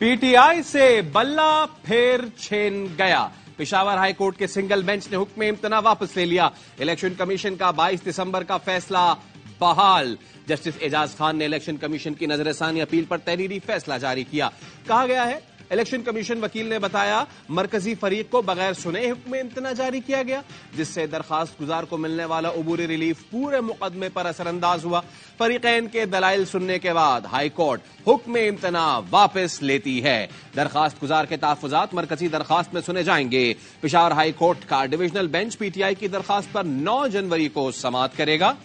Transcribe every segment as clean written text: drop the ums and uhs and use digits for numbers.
PTI से बल्ला फिर छीन गया। पेशावर हाई कोर्ट के सिंगल बेंच ने हुक्म इम्तना वापस ले लिया। इलेक्शन कमीशन का 22 दिसंबर का फैसला बहाल। जस्टिस एजाज खान ने इलेक्शन कमीशन की नजरसानी अपील पर तहरीरी फैसला जारी किया। कहा गया है, इलेक्शन कमीशन वकील ने बताया, मरकजी फरीक को बगैर सुने हुक्म इम्तना जारी किया गया, जिससे दरखास्त गुजार को मिलने वाला उबूरी रिलीफ पूरे मुकदमे पर असरअंदाज हुआ। फरीकैन के दलाइल सुनने के बाद हाई कोर्ट हुक्म इम्तना वापस लेती है। दरखास्त गुजार के तहफ्फुजात मरकजी दरखास्त में सुने जाएंगे। पेशावर हाई कोर्ट का डिविजनल बेंच पीटीआई की दरखास्त पर 9 जनवरी को समाअत करेगा।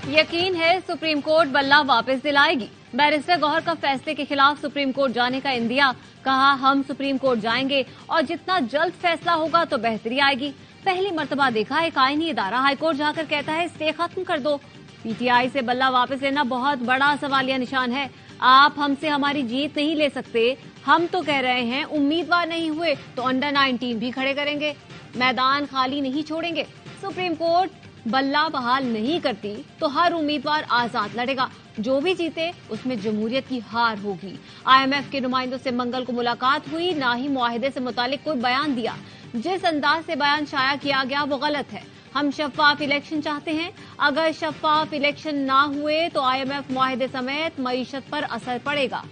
यकीन है सुप्रीम कोर्ट बल्ला वापस दिलाएगी। बैरिस्टर गौहर का फैसले के खिलाफ सुप्रीम कोर्ट जाने का इंदिया। कहा, हम सुप्रीम कोर्ट जाएंगे और जितना जल्द फैसला होगा तो बेहतरी आएगी। पहली मर्तबा देखा एक आईनी इदारा हाईकोर्ट जाकर कहता है स्टे खत्म कर दो। पीटीआई से बल्ला वापस लेना बहुत बड़ा सवालिया निशान है। आप हमसे हमारी जीत नहीं ले सकते। हम तो कह रहे हैं उम्मीदवार नहीं हुए तो अंडर 19 भी खड़े करेंगे, मैदान खाली नहीं छोड़ेंगे। सुप्रीम कोर्ट बल्ला बहाल नहीं करती तो हर उम्मीदवार आजाद लड़ेगा। जो भी जीते उसमें जमहूरियत की हार होगी। आईएमएफ के नुमाइंदों से मंगल को मुलाकात हुई, ना ही मुआहिदे से मुतालिक कोई बयान दिया। जिस अंदाज से बयान शाया किया गया वो गलत है। हम शफाफ इलेक्शन चाहते हैं। अगर शफाफ इलेक्शन ना हुए तो आईएमएफ मुआहिदे समेत मईशत पर असर पड़ेगा।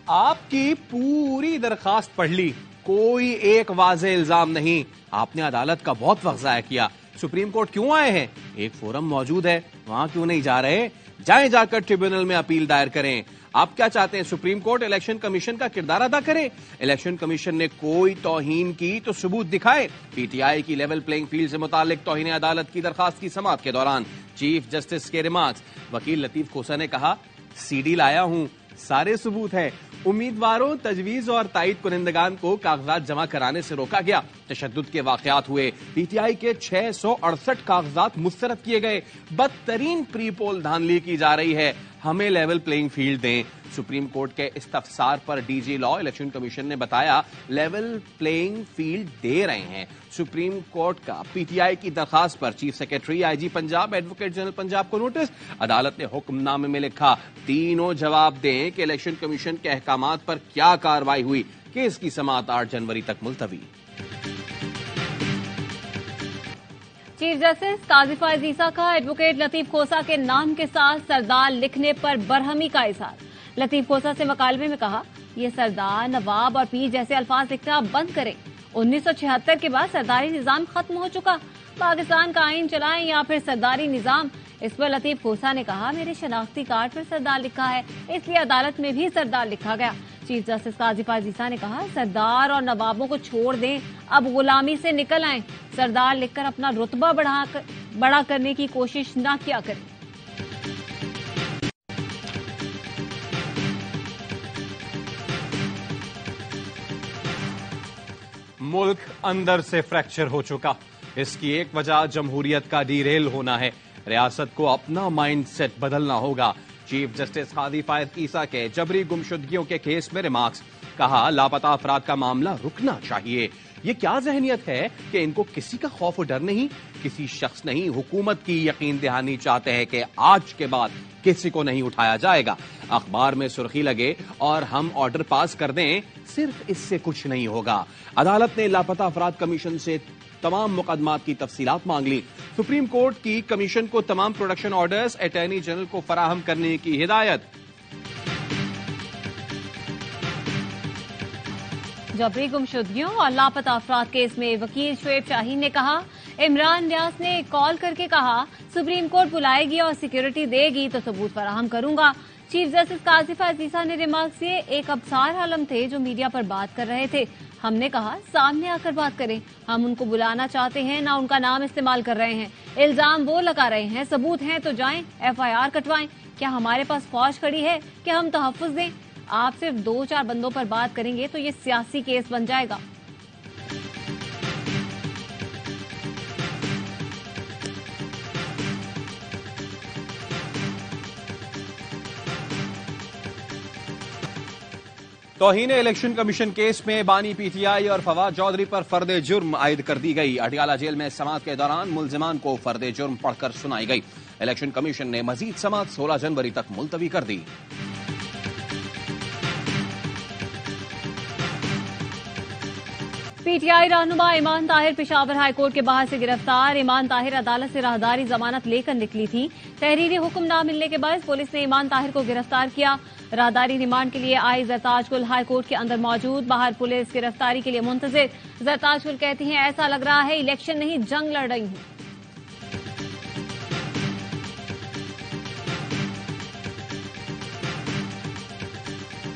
आपकी पूरी दरखास्त पढ़ ली, कोई एक वाज़ेह इल्जाम नहीं। आपने अदालत का बहुत वक्त ज़ाया किया। सुप्रीम कोर्ट क्यों आए हैं? एक फोरम मौजूद है, वहां क्यों नहीं जा रहे? जाएं, जाकर ट्रिब्यूनल में अपील दायर करें। आप क्या चाहते हैं? सुप्रीम कोर्ट इलेक्शन कमीशन का किरदार अदा करे? इलेक्शन कमीशन ने कोई तौहीन की तो सबूत दिखाए। पीटीआई की लेवल प्लेइंग फील्ड से मुतालिक तौहीन अदालत की दरखास्त की समाअत के दौरान चीफ जस्टिस के रिमार्क्स। वकील लतीफ खोसा ने कहा, सीडी लाया हूं, सारे सबूत है। उम्मीदवारों, तजवीज और तायद कुनिंदगान को कागजात जमा कराने से रोका गया। तशद्दुद के वाकयात हुए। पीटीआई के 668 कागजात मुस्तरद किए गए। बदतरीन प्री पोल धांधली की जा रही है। हमें लेवल प्लेइंग फील्ड दें। सुप्रीम कोर्ट के इस्तफसार पर डीजी लॉ इलेक्शन कमीशन ने बताया, लेवल प्लेइंग फील्ड दे रहे हैं। सुप्रीम कोर्ट का पीटीआई की दरखास्त पर chief secretary, IG Punjab, advocate general Punjab को नोटिस। अदालत ने हुक्मनामे में लिखा, तीनों जवाब दें कि इलेक्शन कमीशन के अहकामात पर क्या कार्रवाई हुई। केस की समाअत 8 जनवरी तक मुलतवी। चीफ जस्टिस काजी फायज ईसा का एडवोकेट लतीफ खोसा के नाम के साथ सरदार लिखने पर बरहमी का इजहार। लतीफ खोसा से मकालमे में कहा, ये सरदार, नवाब और पीर जैसे अल्फाज लिखना बंद करें। 1976 के बाद सरदारी निजाम खत्म हो चुका। पाकिस्तान का आइन चलाएं या फिर सरदारी निजाम। इस पर लतीफ खोसा ने कहा, मेरे शनाख्ती कार्ड पर सरदार लिखा है, इसलिए अदालत में भी सरदार लिखा गया। चीफ जस्टिस काजी फायज ईसा ने कहा, सरदार और नवाबों को छोड़ दें, अब गुलामी से निकल आएं। सरदार लिखकर अपना रुतबा बड़ा करने की कोशिश न किया करें। मुल्क अंदर से फ्रैक्चर हो चुका। इसकी एक वजह जमहूरियत का डीरेल होना है। रियासत को अपना माइंडसेट बदलना होगा। चीफ जस्टिस काजी फायज ईसा के जबरी गुमशुदगियों के केस में रिमार्क्स। कहा, लापता अफराद का मामला रुकना चाहिए। ये क्या जहनियत है कि इनको किसी का खौफ और डर नहीं, किसी शख्स नहीं, हुकूमत की यकीन दहानी चाहते हैं कि आज के बाद किसी को नहीं उठाया जाएगा। अखबार में सुर्खी लगे और हम ऑर्डर पास कर दें, सिर्फ इससे कुछ नहीं होगा। अदालत ने लापता अफराद कमीशन से तमाम मुकदमात की तफसीलात मांग ली। सुप्रीम कोर्ट की कमीशन को तमाम प्रोडक्शन ऑर्डर्स अटॉर्नी जनरल को फराहम करने की हिदायत। जबरी गुमशुदगियों और लापता अफराद केस में वकील शोएब शाहीन ने कहा, इमरान न्यास ने कॉल करके कहा, सुप्रीम कोर्ट बुलाएगी और सिक्योरिटी देगी तो सबूत फराहम करूंगा। चीफ जस्टिस काजी फायज ईसा ने रिमार्क किए, एक अबसार आलम थे जो मीडिया पर बात कर रहे थे। हमने कहा, सामने आकर बात करें। हम उनको बुलाना चाहते हैं, ना उनका नाम इस्तेमाल कर रहे हैं। इल्जाम वो लगा रहे हैं, सबूत हैं तो जाएं, FIR कटवाएं। क्या हमारे पास फौज खड़ी है कि हम तहफ्फुज दें? आप सिर्फ 2-4 बंदों पर बात करेंगे तो ये सियासी केस बन जाएगा। तौहीन इलेक्शन कमीशन केस में बानी पीटीआई और फवाद चौधरी पर फर्द जुर्म आयद कर दी गई। अटियाला जेल में समाअत के दौरान मुल्जिमान को फर्द जुर्म पढ़कर सुनाई गई। इलेक्शन कमीशन ने मजीद समाअत 16 जनवरी तक मुलतवी कर दी। पीटीआई रहनुमा ईमान ताहिर पेशावर हाईकोर्ट के बाहर से गिरफ्तार। ईमान ताहिर अदालत से राहदारी जमानत लेकर निकली थी। तहरीरी हुक्म न मिलने के बाद पुलिस ने ईमान ताहिर को गिरफ्तार किया। राहदारी रिमांड के लिए आई जरताज गुल हाईकोर्ट के अंदर मौजूद, बाहर पुलिस गिरफ्तारी के लिए मुंतजिर। जरताज गुल कहती हैं, ऐसा लग रहा है इलेक्शन नहीं जंग लड़ रही हूं।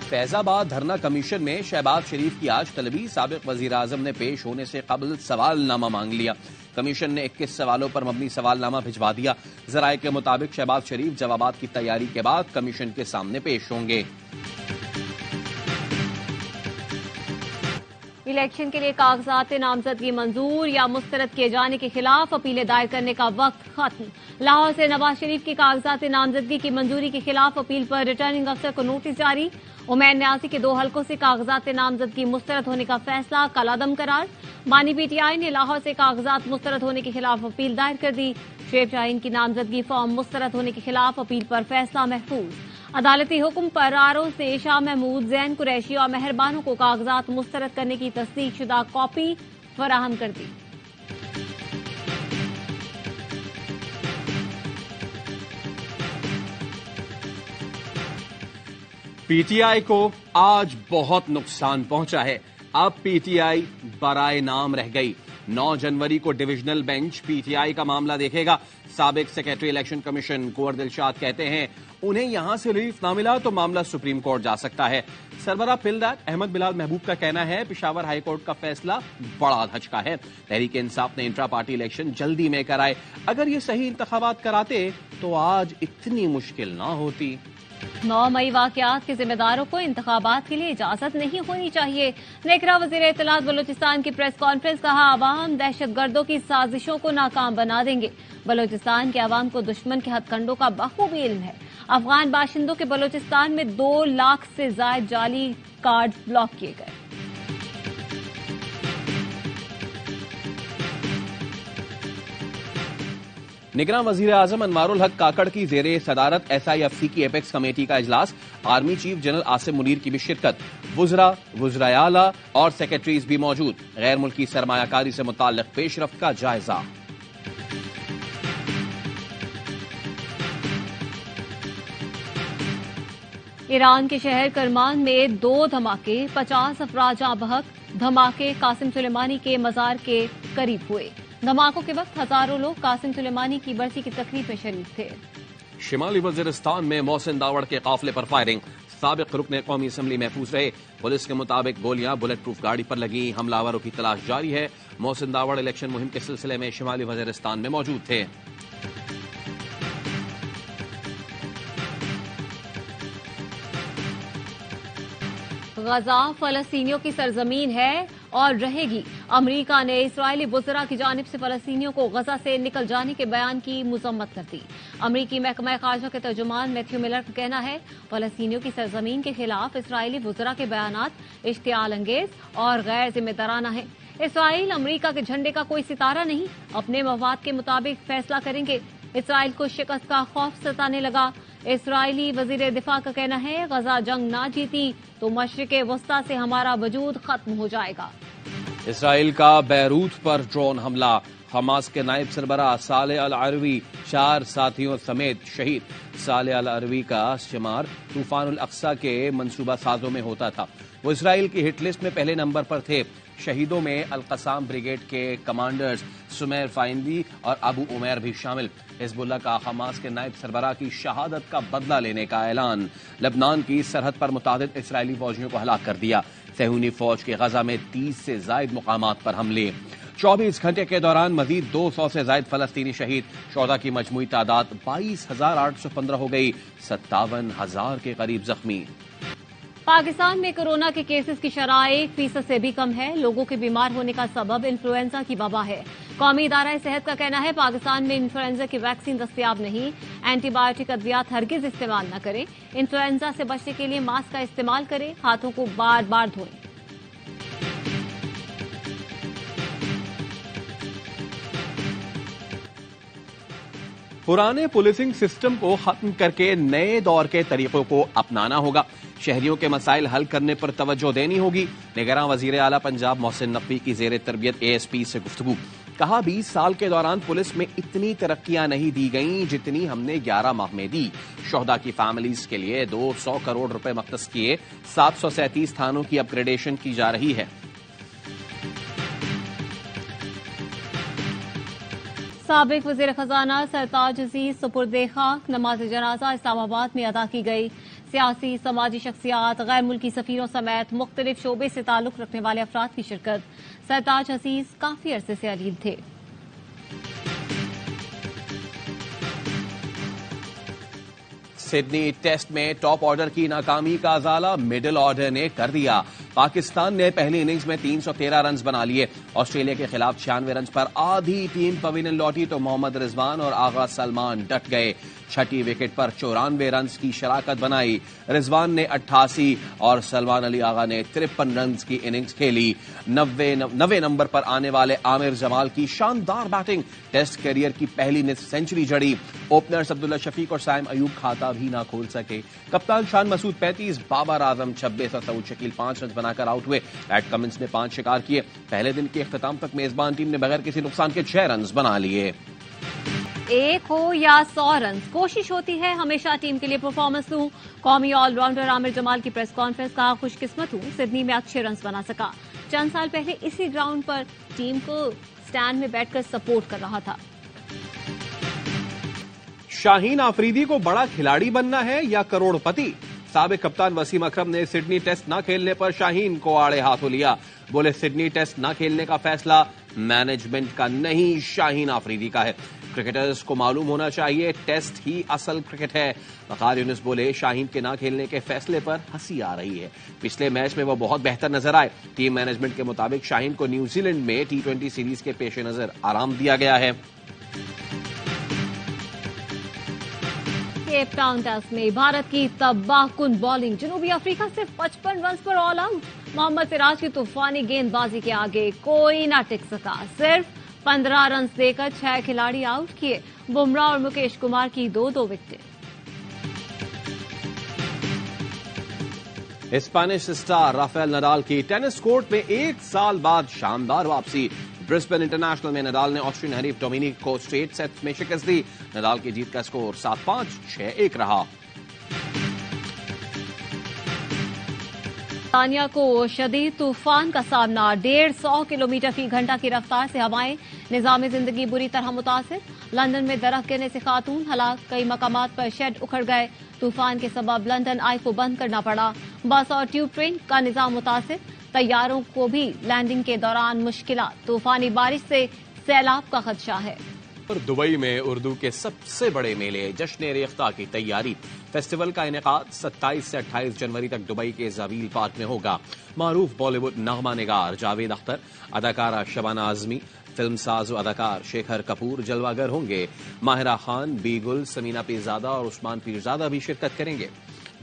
फैजाबाद धरना कमीशन में शहबाज शरीफ की आज तलबी। साबिक वजीर आजम ने पेश होने से कबल सवालनामा मांग लिया। कमीशन ने 21 सवालों पर मबनी सवालनामा भिजवा दिया। जराये के मुताबिक शहबाज शरीफ जवाबात की तैयारी के बाद कमीशन के सामने पेश होंगे। इलेक्शन के लिए कागजात नामजदगी मंजूर या मुस्तरद किए जाने के खिलाफ अपीलें दायर करने का वक्त खत्म। लाहौर से नवाज शरीफ की कागजात नामजदगी की मंजूरी के खिलाफ अपील पर रिटर्निंग अफसर को नोटिस जारी। उमैर न्यासी के 2 हलकों से कागजात नामजदगी मुस्तरद होने का फैसला कलादम करार। बानी पीटीआई ने लाहौर से कागजात मुस्तरद होने के खिलाफ अपील दायर कर दी। शेब शाहीन की नामजदगी फॉर्म मुस्तरद होने के खिलाफ अपील पर फैसला महफूज। अदालती हुक्म पर आरओ से शाह महमूद, जैन कुरैशी और मेहरबानों को कागजात मुस्तरद करने की तस्दीक शुदा कॉपी फराहम कर दी। पीटीआई को आज बहुत नुकसान पहुंचा है। अब पीटीआई बराए नाम रह गई। 9 जनवरी को डिविजनल बेंच पीटीआई का मामला देखेगा। साबिक सेक्रेटरी इलेक्शन कमीशन कुंवर दिलशाद कहते हैं, उन्हें यहां से रिलीफ ना मिला तो मामला सुप्रीम कोर्ट जा सकता है। सरबराह पिलदार अहमद बिलाल महबूब का कहना है, पेशावर हाईकोर्ट का फैसला बड़ा धचका है। तहरीक इंसाफ ने इंट्रा पार्टी इलेक्शन जल्दी में कराए। अगर ये सही इंतखाबात कराते तो आज इतनी मुश्किल ना होती। 9 मई वाकयात के जिम्मेदारों को इंतखाबात के लिए इजाजत नहीं होनी चाहिए। नेकरा वजीर इत्तलात बलूचिस्तान की प्रेस कॉन्फ्रेंस, कहा आवाम दहशतगर्दों की साजिशों को नाकाम बना देंगे। बलूचिस्तान के आवाम को दुश्मन के हथकंडों का बखूबी इल्म है। अफगान बाशिंदों के बलूचिस्तान में 2 लाख से ज्यादा जाली कार्ड ब्लॉक किए गए। निगरान वजीर आजम अनवारुल हक काकड़ की जेरे सदारत SIFC की एपेक्स कमेटी का इजलास। Army chief general Asim Munir की भी शिरकत। वुज़राए आला और सेक्रेटरीज भी मौजूद। गैर मुल्की सरमायाकारी से मुताल्लिक पेशरफ्त का जायजा। ईरान के शहर करमान में 2 धमाके, 50 अफराद जाँ बहक। धमाके कासिम सुलेमानी के मजार के करीब हुए। धमाकों के वक्त हजारों लोग कासिम सुलेमानी की बरसी की तकरीब में शरीक थे। शिमाली वजीरिस्तान में मोहसिन दावड़ के काफिले पर फायरिंग। साबिक रुकन कौमी असम्बली महफूज रहे। पुलिस के मुताबिक गोलियां बुलेट प्रूफ गाड़ी पर लगी। हमलावरों की तलाश जारी है। मोहसिन दावड़ इलेक्शन मुहिम के सिलसिले में शिमाली वजीरिस्तान में मौजूद थे। गजा फलस्तीनियों की सरजमीन है और रहेगी। अमरीका ने इस्राएली वज़रा की जानिब से फलस्तीनियों को गजा से निकल जाने के बयान की मुजम्मत कर दी। अमरीकी महकमा खारजा के तर्जुमान मैथ्यू मिलर का कहना है, फलस्तीनियों की सरजमीन के खिलाफ इस्राएली वज़रा के बयानात इश्तियाल अंगेज और गैर जिम्मेदाराना है। इसराइल अमरीका के झंडे का कोई सितारा नहीं, अपने मवाद के मुताबिक फैसला करेंगे। इसराइल को शिकस्त का खौफ सताने लगा। इसराइली वजीर दिफा का कहना है, गजा जंग ना जीती तो मशरिक वस्ता से हमारा वजूद खत्म हो जाएगा। इसराइल का बैरूत पर ड्रोन हमला। हमास के नायब सरबराह साले अल अरवी 4 साथियों समेत शहीद। साले अल अरवी का शुमार तूफान उल अक्सा के मंसूबा साजों में होता था। वो इसराइल की हिट लिस्ट में पहले नंबर पर थे। शहीदों में अल कसाम ब्रिगेड के कमांडर्स सुमैर फाइंदी और अबू उमैर भी शामिल। हिजबुल्लाह का हमास के नायब सरबराह की शहादत का बदला लेने का ऐलान। लेबनान की सरहद पर मुतादिद इसराइली फौजियों को हलाक कर दिया। सहूनी फौज के गजा में 30 से जायद मुकामात पर हमले। 24 घंटे के दौरान मजीद 200 से जायद फलस्तीनी शहीद। शोहदा की मजमूई तादाद 22,815 हो गई। 57,000 के करीब जख्मी। पाकिस्तान में कोरोना के केसेस की शरह 1% से भी कम है। लोगों के बीमार होने का सबब इन्फ्लुएंजा की वबा है। कौमी इदारा सेहत का कहना है पाकिस्तान में इन्फ्लुएंजा की वैक्सीन दस्तयाब नहीं। एंटीबायोटिक अद्वियात हरगिज इस्तेमाल न करें। इन्फ्लुएंजा से बचने के लिए मास्क का इस्तेमाल करें। हाथों को बार बार धोएं। पुराने पुलिसिंग सिस्टम को खत्म करके नए दौर के तरीकों को अपनाना होगा। शहरियों के मसाइल हल करने पर तवज्जो देनी होगी। निगरान वजीर आला पंजाब मोहसिन नकवी की जेर तरबियत ASP से गुफ्तगू। कहा 20 साल के दौरान पुलिस में इतनी तरक्कियां नहीं दी गईं जितनी हमने 11 माह में दी। शोहदा की फैमिलीज के लिए 200 करोड़ रुपए मख्तस किए। 737 थानों की अपग्रेडेशन की जा रही है। साबिक वजीर खजाना सरताज अजीज सुपुर्दे खाक। नमाज जनाजा इस्लामाबाद में अदा की गई। सियासी समाजी शख्सियात गैर मुल्की सफीरों समेत मुख्तलिफ शोबे से ताल्लुक रखने वाले अफराद की शिरकत। सरताज अजीज काफी अरसे से अलीम थे। सिडनी टेस्ट में टॉप ऑर्डर की नाकामी का अजाला मिडिल ऑर्डर ने कर दिया। पाकिस्तान ने पहली इनिंग्स में 313 रन बना लिए। ऑस्ट्रेलिया के खिलाफ 96 रन पर आधी टीम पवेलियन लौटी तो मोहम्मद रिजवान और आगा सलमान डट गए। छठी विकेट पर 94 रन की शराकत बनाई। रिजवान ने 88 और सलमान अली आगा ने 53 रन की इनिंग्स खेली। 90 नंबर पर आने वाले आमिर जमाल की शानदार बैटिंग टेस्ट कैरियर की पहली सेंचुरी जड़ी। ओपनर्स अब्दुल्ला शफीक और साइम अयूब खाता भी ना खोल सके। कप्तान शान मसूद 35, बाबर आजम 26 और सऊद शकील 5 रन बनाकर आउट हुए। पैट कमिंस ने 5 शिकार किए। पहले दिन के इख्तिताम तक मेजबान टीम ने बगैर किसी नुकसान के 6 रन बना लिए। 1 हो या 100 रन, कोशिश होती है हमेशा टीम के लिए परफॉर्मेंस दूं। कौमी ऑलराउंडर आमिर जमाल की प्रेस कॉन्फ्रेंस। कहा खुशकिस्मत हूं सिडनी में अच्छे रन बना सका। चंद साल पहले इसी ग्राउंड पर टीम को स्टैंड में बैठकर सपोर्ट कर रहा था। शाहीन आफरीदी को बड़ा खिलाड़ी बनना है या करोड़पति? साबिक कप्तान वसीम अकरम ने सिडनी टेस्ट न खेलने पर शाहीन को आड़े हाथों लिया। बोले सिडनी टेस्ट न खेलने का फैसला मैनेजमेंट का नहीं, शाहीन आफरीदी का है। क्रिकेटर्स को मालूम होना चाहिए टेस्ट ही असल क्रिकेट है। वकार यूनुस बोले शाहीन के ना खेलने के फैसले पर हंसी आ रही है। पिछले मैच में वो बहुत बेहतर नजर आए। टीम मैनेजमेंट के मुताबिक शाहीन को न्यूजीलैंड में T20 सीरीज के पेश नजर आराम दिया गया है। केप टाउन टेस्ट में भारत की तबाहकुन बॉलिंग। जनूबी अफ्रीका से 55 रन पर ऑल आउट। मोहम्मद सिराज की तूफानी गेंदबाजी के आगे कोई ना टिक सका। सिर्फ 15 रन देकर 6 खिलाड़ी आउट किए। बुमराह और मुकेश कुमार की 2-2 विकेटें। स्पेनिश स्टार राफेल नडाल की टेनिस कोर्ट में 1 साल बाद शानदार वापसी। ब्रिस्बेन इंटरनेशनल में नडाल ने ऑस्ट्रियन हरीफ डोमिनिक को स्ट्रेट सेट्स में शिकस्त दी। नडाल की जीत का स्कोर 7-5, 6-1 रहा। तानिया को शदीद तूफान का सामना। 150 किलोमीटर फी घंटा की रफ्तार से हवाएं। निजामी जिंदगी बुरी तरह मुतासिर। लंदन में दरख्त गिरने से खातून हलाक। कई मकामात पर शेड उखड़ गए। तूफान के सबब लंदन आई को बंद करना पड़ा। बस और ट्यूब ट्रेन का निजाम मुतासिर। तैयारों को भी लैंडिंग के दौरान मुश्किलात। तूफानी बारिश से सैलाब का खदशा है। और दुबई में उर्दू के सबसे बड़े मेले जश्न रेख्ता की तैयारी। फेस्टिवल का इनेकाद 27 से 28 जनवरी तक दुबई के ज़वील पार्क में होगा। मारूफ बॉलीवुड नगमा निगार जावेद अख्तर, अदाकारा शबाना आजमी, फिल्मसाज व अदाकार शेखर कपूर जलवागर होंगे। माहिरा खान, बीगुल, समीना पीरजादा और उस्मान पीरजादा भी शिरकत करेंगे।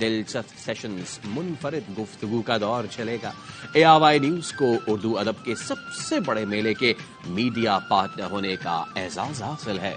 दिलचस्प सेशंस, मुनफरिद गुफ्तगू का दौर चलेगा। ARY न्यूज को उर्दू अदब के सबसे बड़े मेले के मीडिया पार्टनर होने का एजाज हासिल है।